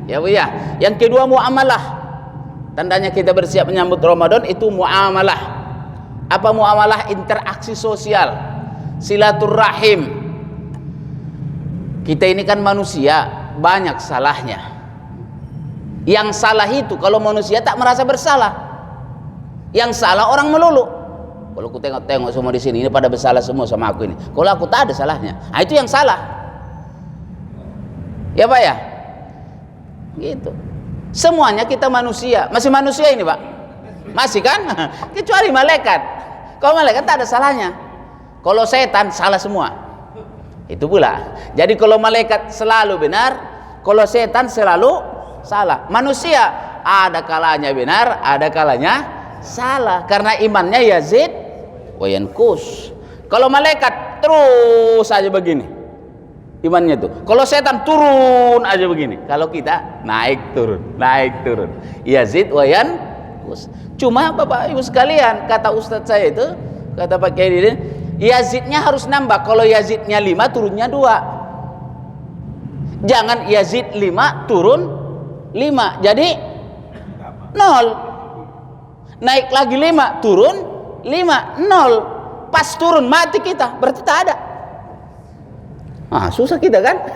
Ya Bu ya. Yang kedua muamalah. Tandanya kita bersiap menyambut Ramadan itu muamalah. Apa muamalah? Interaksi sosial, silaturahim. Kita ini kan manusia, banyak salahnya. Yang salah itu kalau manusia tak merasa bersalah. Yang salah orang melulu. Kalau aku tengok-tengok semua di sini ini pada bersalah semua sama aku ini. Kalau aku tak ada salahnya, nah, itu yang salah. Ya Pak ya? Gitu. Semuanya kita manusia, masih manusia ini Pak. Masih kan? Kecuali malaikat. Kalau malaikat tak ada salahnya. Kalau setan salah semua. Itu pula. Jadi kalau malaikat selalu benar, kalau setan selalu salah. Manusia ada kalanya benar, ada kalanya salah. Karena imannya yazid wa yanqus. Kalau malaikat terus aja begini imannya tuh. Kalau setan turun aja begini. Kalau kita naik turun, naik turun. Yazid wa yanqus. Cuma Bapak Ibu sekalian, kata Ustadz saya itu, kata Pak Kiai ini, Yazidnya harus nambah. Kalau Yazidnya 5 turunnya 2. Jangan Yazid 5 turun 5. Jadi 0. Naik lagi 5 turun 5 0. Pas turun mati kita, berarti tak ada. Susah kita kan.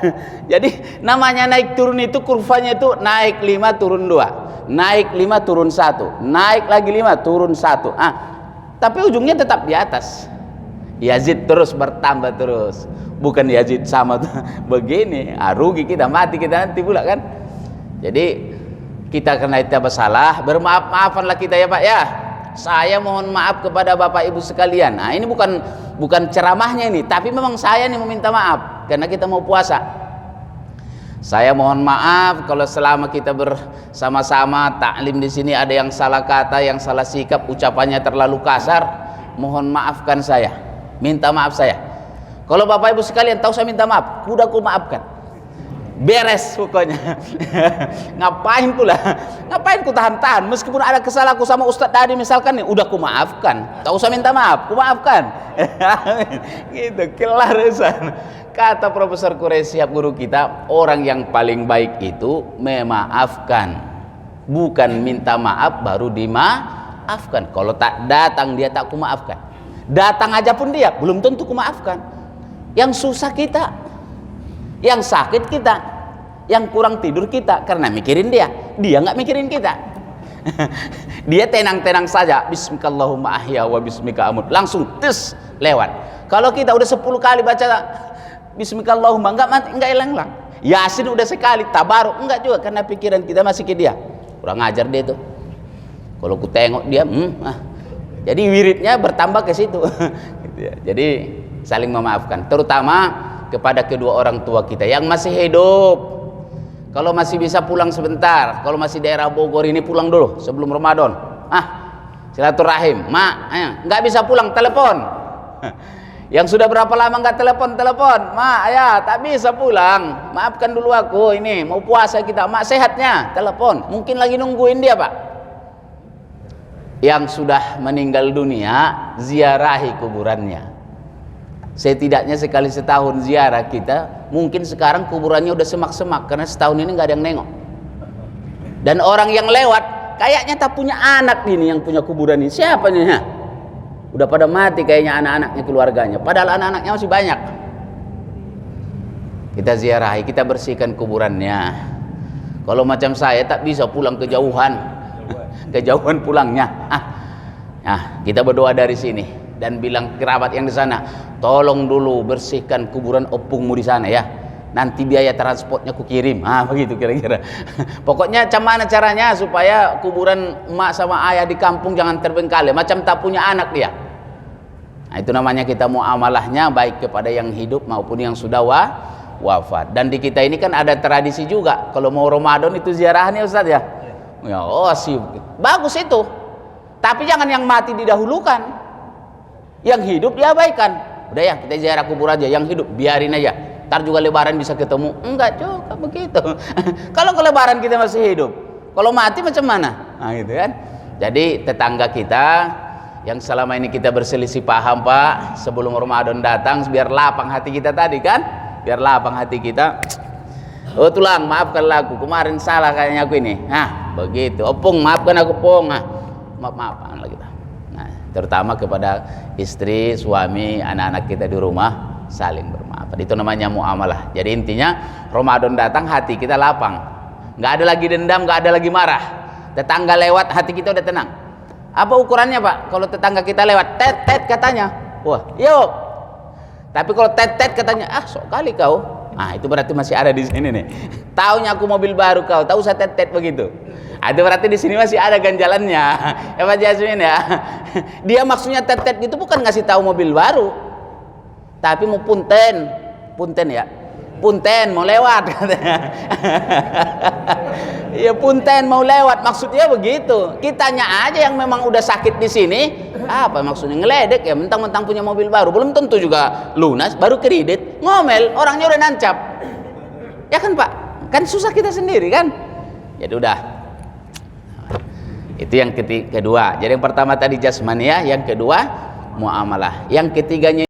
Jadi namanya naik turun itu kurvanya itu naik 5 turun 2, naik 5 turun 1, naik lagi 5 turun 1. Tapi ujungnya tetap di atas. Yazid terus bertambah terus. Bukan Yazid sama begini. Rugi kita, mati kita nanti pula kan. Jadi kita karena kita bersalah, bermaaf-maafanlah kita ya Pak ya. Saya mohon maaf kepada Bapak Ibu sekalian. Ini bukan ceramahnya ini, tapi memang saya nih meminta maaf karena kita mau puasa. Saya mohon maaf kalau selama kita bersama-sama taklim di sini ada yang salah kata, yang salah sikap, ucapannya terlalu kasar. Mohon maafkan saya, minta maaf saya. Kalau Bapak Ibu sekalian tahu saya minta maaf, kuda ku maafkan. Beres pokoknya. Ngapain pula? Ngapain ku tahan-tahan? Meskipun ada kesalahanku sama Ustadz tadi misalkan nih, udah ku maafkan. Tak usah minta maaf, ku maafkan. Gitu, kelar urusan. Kata Profesor Quraisyhab guru kita, orang yang paling baik itu memaafkan. Bukan minta maaf baru dimaafkan. Kalau tak datang dia tak ku maafkan. Datang aja pun dia belum tentu ku maafkan. Yang susah kita, yang sakit kita, yang kurang tidur kita karena mikirin dia nggak mikirin kita. Dia tenang-tenang saja, bismikallahumma ahya wa bismika amut, langsung tes lewat. Kalau kita udah 10 kali baca bismikallahumma nggak mati, nggak hilang. Yasin udah sekali, tabaruk enggak juga karena pikiran kita masih ke dia. Kurang ajar dia tuh. Kalau ku tengok dia, jadi wiridnya bertambah ke situ. Gitu ya. Jadi saling memaafkan, terutama kepada kedua orang tua kita yang masih hidup. Kalau masih bisa pulang sebentar, kalau masih daerah Bogor ini pulang dulu sebelum Ramadan. Silaturahim. Nggak bisa pulang, telepon. Yang sudah berapa lama nggak telepon, ayah tak bisa pulang, maafkan dulu aku, ini mau puasa kita, mak sehatnya, telepon. Mungkin lagi nungguin dia Pak. Yang sudah meninggal dunia, ziarahi kuburannya. Setidaknya sekali setahun ziarah kita. Mungkin sekarang kuburannya udah semak-semak karena setahun ini nggak ada yang nengok. Dan orang yang lewat kayaknya tak punya anak ini yang punya kuburan ini. Siapa nih? Udah pada mati kayaknya anak-anaknya, keluarganya. Padahal anak-anaknya masih banyak. Kita ziarahi, kita bersihkan kuburannya. Kalau macam saya tak bisa pulang kejauhan. Kejauhan pulangnya. Kita berdoa dari sini dan bilang kerabat yang di sana, tolong dulu bersihkan kuburan opungmu di sana ya. Nanti biaya transportnya ku kirim. Begitu kira-kira. Pokoknya macam mana caranya supaya kuburan emak sama ayah di kampung jangan terbengkalai, macam tak punya anak dia. Itu namanya kita muamalahnya baik kepada yang hidup maupun yang sudah wafat. Dan di kita ini kan ada tradisi juga. Kalau mau Ramadan itu ziarahnya Ustaz ya. Sih bagus itu. Tapi jangan yang mati didahulukan. Yang hidup diabaikan. Udah ya kita ziarah kubur aja, yang hidup biarin aja. Ntar juga lebaran bisa ketemu. Enggak juga begitu. Kalau ke lebaran kita masih hidup, kalau mati macam mana? Gitu kan. Jadi tetangga kita yang selama ini kita berselisih paham Pak, sebelum Ramadan datang biar lapang hati kita tadi kan, biar lapang hati kita. Oh tulang, maafkanlah aku, kemarin salah kayaknya aku ini. Nah, begitu. Opung, maafkan aku, Pong. Nah, maaf lah kita. Nah, terutama kepada istri, suami, anak-anak kita di rumah, saling bermaaf. Itu namanya muamalah. Jadi intinya Ramadan datang hati kita lapang. Nggak ada lagi dendam, nggak ada lagi marah. Tetangga lewat, hati kita udah tenang. Apa ukurannya, Pak? Kalau tetangga kita lewat, tet katanya. Wah, yuk. Tapi kalau tet katanya, sok kali kau. Ah, itu berarti masih ada di sini nih. Taunya aku mobil baru kau, tahu saya tet begitu. Itu berarti di sini masih ada ganjalannya. Ya Pak Jasmin ya. Dia maksudnya tet gitu bukan ngasih tahu mobil baru. Tapi mau punten ya. Punten mau lewat katanya. Iya punten mau lewat maksudnya begitu. Kitanya aja yang memang udah sakit di sini. Apa maksudnya ngeledek ya, mentang-mentang punya mobil baru belum tentu juga lunas, baru kredit, ngomel, orangnya udah nancap. Ya kan Pak? Kan susah kita sendiri kan? Jadi udah. Itu yang kedua. Jadi yang pertama tadi jasmani ya, yang kedua muamalah. Yang ketiganya